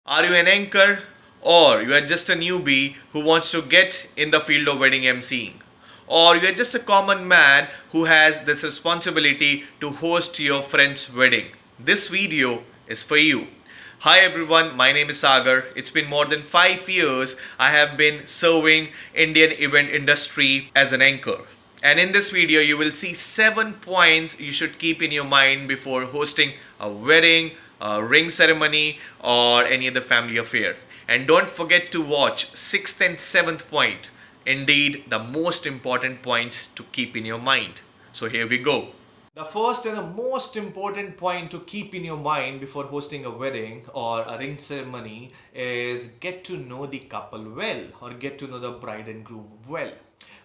Are you an anchor or you are just a newbie who wants to get in the field of wedding emceeing? Or you are just a common man who has this responsibility to host your friend's wedding? This video is for you. Hi everyone, my name is Sagar. It's been more than 5 years I have been serving Indian event industry as an anchor. And in this video you will see 7 points you should keep in your mind before hosting a wedding, a ring ceremony or any other family affair. And don't forget to watch 6th and 7th point. Indeed, the most important points to keep in your mind. So here we go. The first and the most important point to keep in your mind before hosting a wedding or a ring ceremony is get to know the couple well or get to know the bride and groom well.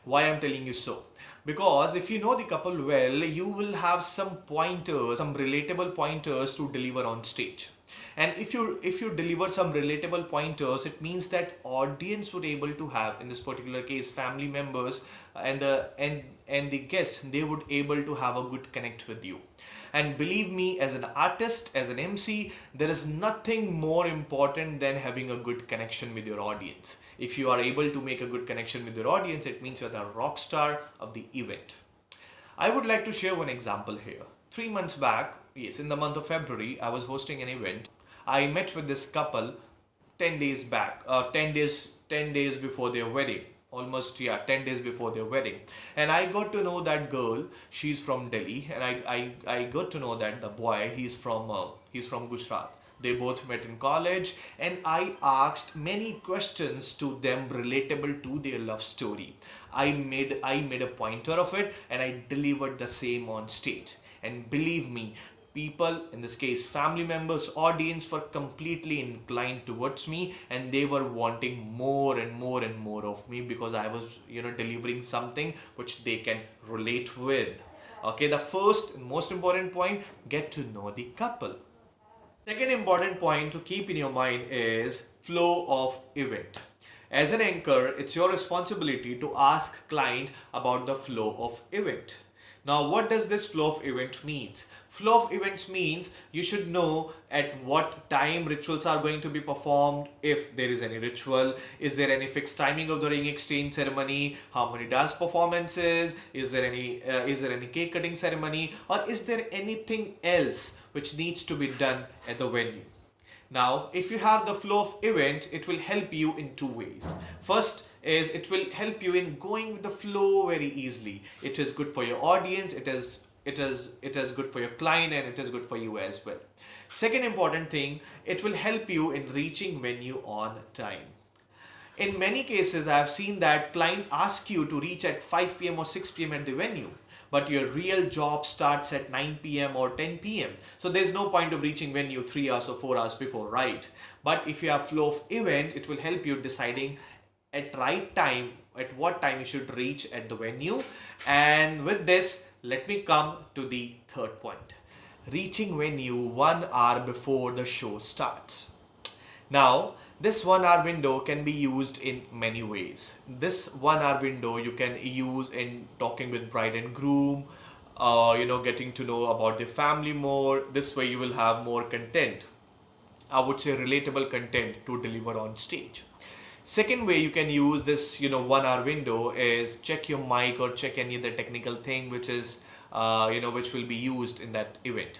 Why I'm telling you so? Because if you know the couple well, you will have some pointers, some relatable pointers to deliver on stage. And if you deliver some relatable pointers, it means that audience would able to have, in this particular case, family members and the guests, they would able to have a good connect with you. And believe me, as an artist, as an MC, there is nothing more important than having a good connection with your audience. If you are able to make a good connection with your audience, it means you're the rock star of the event. I would like to share one example here. 3 months back, yes, in the month of February, I was hosting an event. I met with this couple 10 days back, 10 days before their wedding. Almost, yeah, 10 days before their wedding. And I got to know that girl, she's from Delhi. And I got to know that the boy, he's from Gujarat. They both met in college, and I asked many questions to them relatable to their love story. I made a pointer of it, and I delivered the same on stage. And believe me, people, in this case family members, audience, were completely inclined towards me, and they were wanting more and more and more of me because I was delivering something which they can relate with. Okay, the first most important point, get to know the couple. Second important point to keep in your mind is flow of event. As an anchor, it's your responsibility to ask client about the flow of event. Now, what does this flow of event means? Flow of events means you should know at what time rituals are going to be performed, if there is any ritual, is there any fixed timing of the ring exchange ceremony, how many dance performances, is there any cake cutting ceremony, or is there anything else which needs to be done at the venue. Now, if you have the flow of event, it will help you in two ways. First is it will help you in going with the flow very easily. It is good for your audience, it is good for your client, and it is good for you as well. Second important thing, it will help you in reaching venue on time. In many cases, I have seen that client ask you to reach at 5 p.m. or 6 p.m. at the venue, but your real job starts at 9 p.m. or 10 p.m. So there's no point of reaching venue 3 hours or 4 hours before, right? But if you have flow of event, it will help you deciding at right time, at what time you should reach at the venue. And with this, let me come to the third point. Reaching venue 1 hour before the show starts. Now, this 1 hour window can be used in many ways. This 1 hour window you can use in talking with bride and groom, getting to know about their family more. This way you will have more content. I would say relatable content to deliver on stage. Second way you can use this 1 hour window is check your mic or check any other technical thing which is which will be used in that event.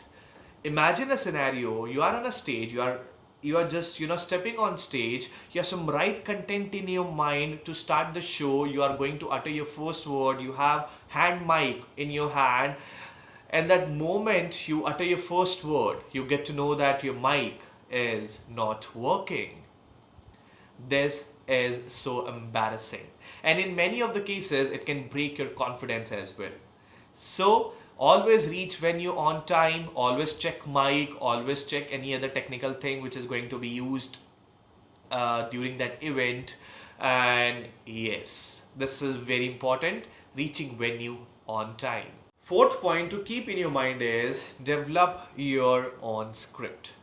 Imagine a scenario, you are on a stage, you are just stepping on stage, you have some right content in your mind to start the show, you are going to utter your first word, you have hand mic in your hand, and that moment you utter your first word, you get to know that your mic is not working. This is so embarrassing, and in many of the cases it can break your confidence as well. So always reach venue on time, always check mic, always check any other technical thing which is going to be used during that event. And yes, this is very important, reaching venue on time. Fourth point to keep in your mind is develop your own script.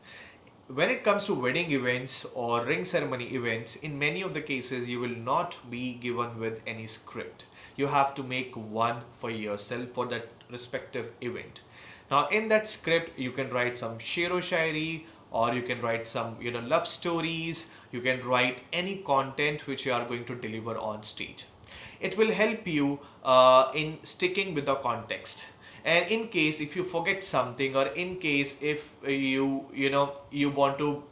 When it comes to wedding events or ring ceremony events, in many of the cases you will not be given with any script. You have to make one for yourself for that respective event. Now in that script you can write some shero shairi or you can write some love stories. You can write any content which you are going to deliver on stage. It will help you in sticking with the context. And in case if you forget something, or in case if you want to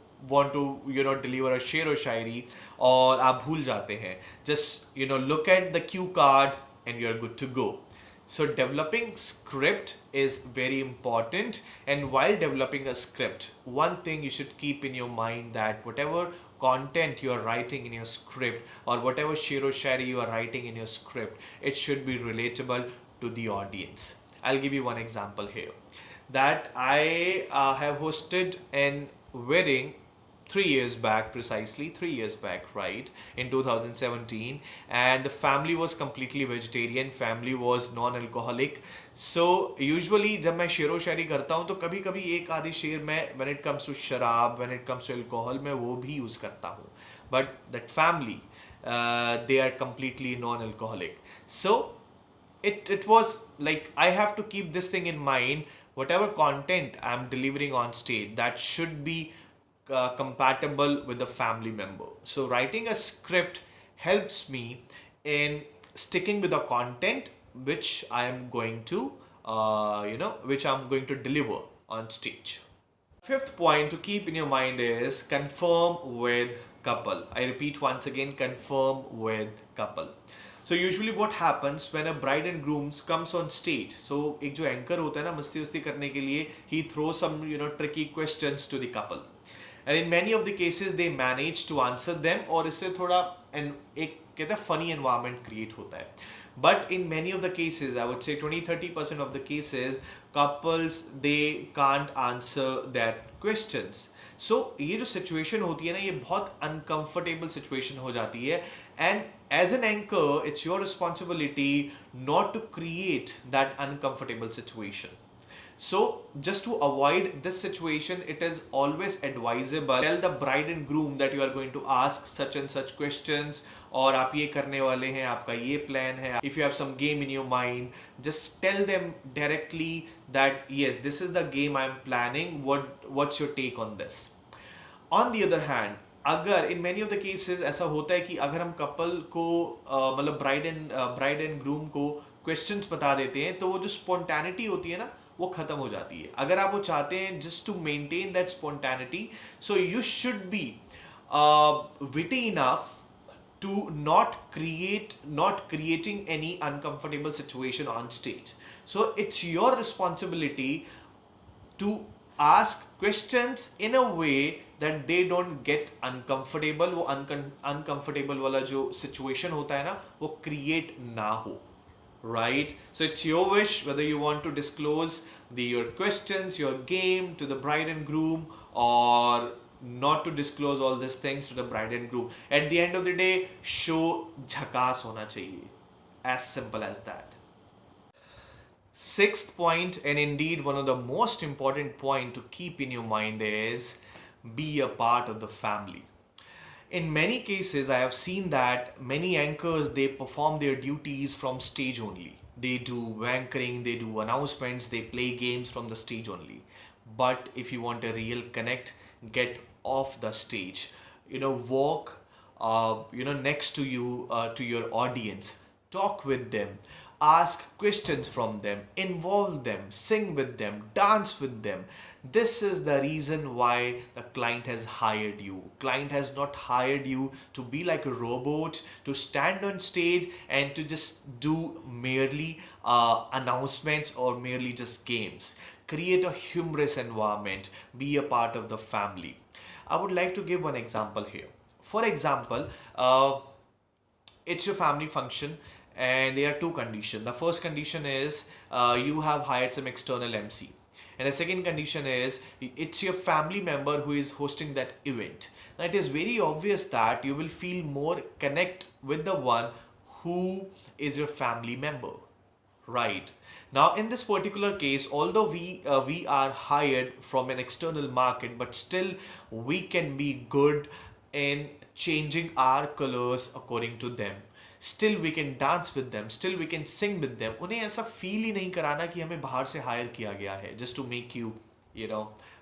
deliver a शेर or शायरी और आप भूल जाते हैं, just look at the cue card and you're good to go. So developing script is very important, and while developing a script, one thing you should keep in your mind that whatever content you are writing in your script, or whatever शेर or Shayari you are writing in your script, it should be relatable to the audience. I'll give you one example here, that I have hosted an wedding 3 years back, precisely 3 years back, right, in 2017, and the family was completely vegetarian, family was non-alcoholic. So usually जब मैं शेरो शायरी करता हूँ तो कभी कभी एक आधी शेर मैं when it comes to शराब, when it comes to alcohol, मैं वो भी यूज़ करता हूँ. But that family, they are completely non-alcoholic. So it was like I have to keep this thing in mind. Whatever content I'm delivering on stage, that should be compatible with the family member. So writing a script helps me in sticking with the content which I am going to which I'm going to deliver on stage. Fifth point to keep in your mind is confirm with couple. I repeat once again, confirm with couple. So usually what happens when a bride and groom comes on stage, so एक जो anchor होता है ना मस्ती वस्ती करने के लिए, he throws some tricky questions to the couple, and in many of the cases they manage to answer them, और इससे थोड़ा एक कहते हैं funny environment create होता है. But in many of the cases, I would say 20-30% of the cases, couples they can't answer that questions. So ये जो situation होती है ना, ये बहुत uncomfortable situation हो जाती है, and as an anchor it's your responsibility not to create that uncomfortable situation. So just to avoid this situation, it is always advisable tell the bride and groom that you are going to ask such and such questions, और आप ये करने वाले हैं, आपका ये plan है. If you have some game in your mind, just tell them directly that yes, this is the game I am planning. What's your take on this? On the other hand, अगर in many of the cases ऐसा होता है कि अगर हम couple को मतलब bride and groom को क्वेश्चंस बता देते हैं, तो वो जो स्पॉन्टेनिटी होती है ना, वो खत्म हो जाती है. अगर आप वो चाहते हैं just to maintain that spontaneity, so you should be witty enough to not creating any uncomfortable situation on stage. So it's your responsibility to ask questions in a way that they don't get uncomfortable. वो uncomfortable वाला जो situation होता है ना, वो create ना हो. Right? So it's your wish whether you want to disclose your questions, your game to the bride and groom, or not to disclose all these things to the bride and groom. At the end of the day, show झकास होना चाहिए. As simple as that. Sixth point, and indeed one of the most important point to keep in your mind, is be a part of the family. In many cases, I have seen that many anchors, they perform their duties from stage only. They do anchoring, they do announcements, they play games from the stage only. But if you want a real connect, get off the stage. Walk next to you, to your audience. Talk with them. Ask questions from them, involve them, sing with them, dance with them. This is the reason why the client has hired you. Client has not hired you to be like a robot, to stand on stage and to just do merely announcements or merely just games. Create a humorous environment. Be a part of the family. I would like to give one example here. For example, it's your family function, and there are two conditions. The first condition is you have hired some external MC, and the second condition is it's your family member who is hosting that event. Now it is very obvious that you will feel more connect with the one who is your family member, right? Now in this particular case, although we are hired from an external market, but still we can be good in changing our colors according to them. Still we can dance with them, still we can sing with them. उन्हें ऐसा feel ही नहीं कराना कि हमें बाहर से higher किया गया है, just to make you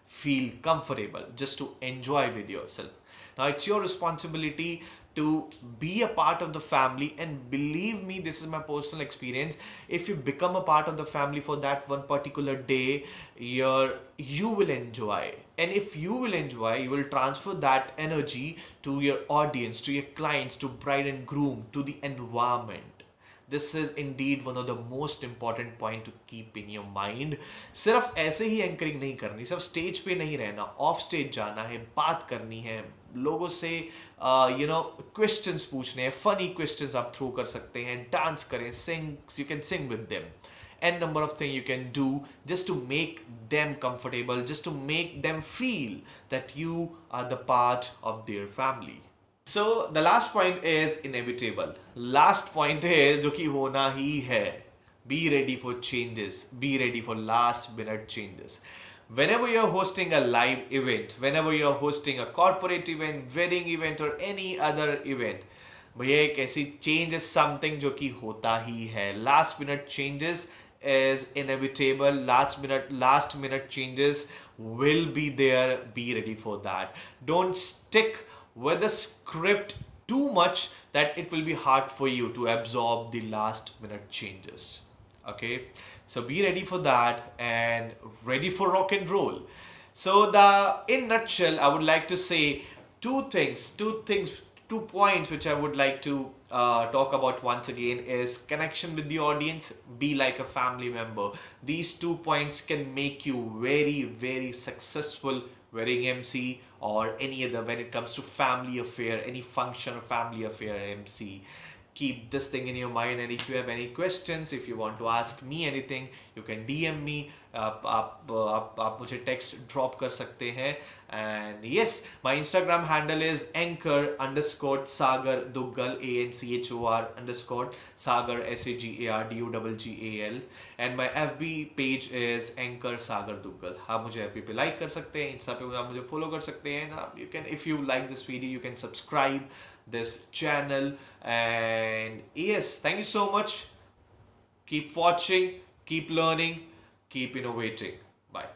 feel comfortable, just to enjoy with yourself. Now it's your responsibility to be a part of the family, and believe me, this is my personal experience. If you become a part of the family for that one particular day, you will enjoy, and if you will enjoy, you will transfer that energy to your audience, to your clients, to bride and groom, to the environment. This is Indeed one of the most important point two keep in your mind. सिर्फ ऐसे ही anchoring नहीं करनी, सिर्फ stage पे नहीं रहना, of stage जाना है, बात करनी है लोगों से, क्वेश्चंस पूछने हैं, फनी क्वेश्चंस आप थ्रो कर सकते हैं, डांस करें, sing, you can sing with them. N number of things you can do just to make them comfortable, just to make them feel that you are the part of their family. So the last point is inevitable. Last point is जो कि होना ही है. Be ready for changes. Be ready for last minute changes. Whenever you're hosting a live event, whenever you're hosting a corporate event, wedding event or any other event, भैया एक ऐसी change is something जो कि होता ही है. Last minute changes is inevitable. Last minute changes will be there. Be ready for that. Don't stick with the script too much that it will be hard for you to absorb the last minute changes. Okay, so be ready for that and ready for rock and roll. So in nutshell, I would like to say two points which I would like to talk about once again is connection with the audience. Be like a family member. These 2 points can make you very, very successful wedding MC or any other when it comes to family affair, any function or family affair MC. Keep this thing in your mind, and if you have any questions, if you want to ask me anything, you can DM me. आप मुझे text drop कर सकते हैं. And yes, my Instagram handle is anchor_sagar duggal, ANCHOR_sagar SAGAR and my FB page is anchor sagar duggal. आप मुझे FB पे like कर सकते हैं, इंस्टा पे आप मुझे फॉलो कर सकते हैं. You can, if you like this video, you can subscribe this channel. And yes, thank you so much. Keep watching, keep learning, keep innovating. Bye.